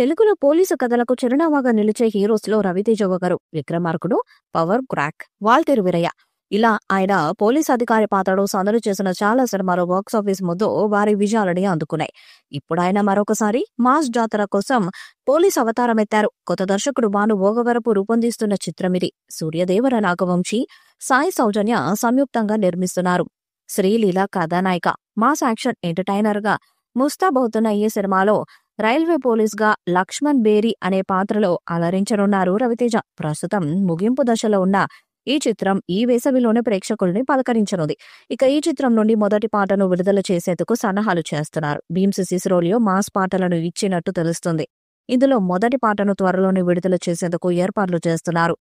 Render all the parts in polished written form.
తెలుగులో పోలీసు కథలకు చిరునామాగా నిలిచే హీరోస్‌లో రవితేజ ఒకరు. 'విక్రమార్కుడు', 'పవర్', 'క్రాక్', 'వాల్తేరు వీరయ్య' ఇలా ఆయన పోలీస్ అధికారి పాత్రలో సందడి చేసిన చాలా సినిమాలు బాక్సాఫీస్ ముందు భారీ విజయాలని అందుకున్నాయి. ఇప్పుడాయన మరొకసారి మాస్ జాతర కోసం పోలీస్ అవతారమెత్తారు. కొత్త దర్శకుడు భాను భోగవరపు రూపొందిస్తున్న చిత్రమిది. సూర్యదేవర నాగవంశి, సాయి సౌజన్య సంయుక్తంగా నిర్మిస్తున్నారు. శ్రీలీల కథానాయిక. మాస్ యాక్షన్ ఎంటర్టైనర్‌గా ముస్తాబవుతున్న ఈ సినిమాలో రైల్వే పోలీస్‌గా లక్ష్మణ్ బేరి అనే పాత్రలో అలరించనున్నారు రవితేజ. ప్రస్తుతం ముగింపు దశలో ఉన్న ఈ చిత్రం ఈ వేసవిలోనే ప్రేక్షకుల్ని పలకరించనుంది. ఇక ఈ చిత్రం నుండి మొదటి పాటను విడుదల చేసేందుకు సన్నాహాలు చేస్తున్నారు. భీమ్స్ సిసిరోలియో మాస్ పాటలను ఇచ్చినట్టు తెలుస్తుంది. ఇందులో మొదటి పాటను త్వరలోనే విడుదల చేసేందుకు ఏర్పాట్లు చేస్తున్నారు.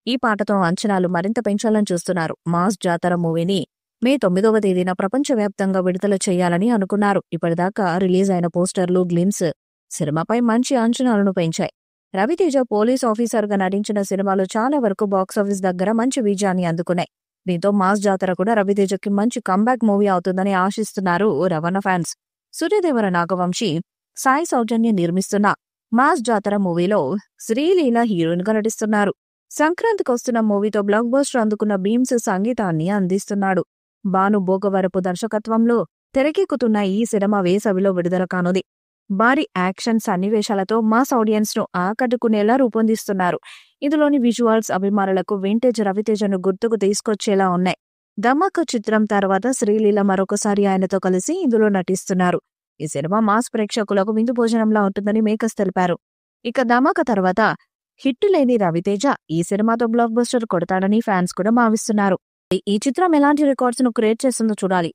ఈ పాటతో అంచనాలు మరింత పెంచాలని చూస్తున్నారు. మాస్ జాతర మూవీని మే 9వ తేదీన ప్రపంచవ్యాప్తంగా విడుదల చేయాలని అనుకున్నారు. ఇప్పటిదాకా రిలీజ్ అయిన పోస్టర్లు, గ్లిమ్స్ సినిమాపై మంచి అంచనాలను పెంచాయి. రవితేజ పోలీస్ ఆఫీసర్గా నటించిన సినిమాలు చాలా వరకు బాక్సాఫీస్ దగ్గర మంచి విజయాన్ని అందుకున్నాయి. దీంతో మాస్ జాతర కూడా రవితేజకి మంచి కంబ్యాక్ మూవీ అవుతుందని ఆశిస్తున్నారు రవణ ఫ్యాన్స్. సూర్యదేవర నాగవంశి, సాయి సౌజన్య నిర్మిస్తున్న మాస్ జాతర మూవీలో శ్రీలీల హీరోయిన్ గా నటిస్తున్నారు. సంక్రాంతికి వస్తున్న మూవీతో బ్లాక్ బస్టర్ అందుకున్న భీమ్స్ సంగీతాన్ని అందిస్తున్నాడు. భాను భోగవరపు దర్శకత్వంలో తెరకెక్కుతున్న ఈ సినిమా వేసవిలో విడుదల కానుంది. భారీ యాక్షన్ సన్నివేశాలతో మాస్ ఆడియన్స్ ను ఆకట్టుకునేలా రూపొందిస్తున్నారు. ఇందులోని విజువల్స్ అభిమానులకు వింటేజ్ రవితేజను గుర్తుకు తీసుకొచ్చేలా ఉన్నాయి. ధమాకా చిత్రం తర్వాత శ్రీలీల మరొకసారి ఆయనతో కలిసి ఇందులో నటిస్తున్నారు. ఈ సినిమా మాస్ ప్రేక్షకులకు విందు భోజనంలా ఉంటుందని మేకర్స్ తెలిపారు. ఇక ధమాకా తర్వాత హిట్ లేని రవితేజ ఈ సినిమాతో బ్లాక్ బస్టర్ కొడతాడని ఫ్యాన్స్ కూడా భావిస్తున్నారు. ఈ చిత్రం ఎలాంటి రికార్డ్స్ ను క్రియేట్ చేస్తుందో చూడాలి.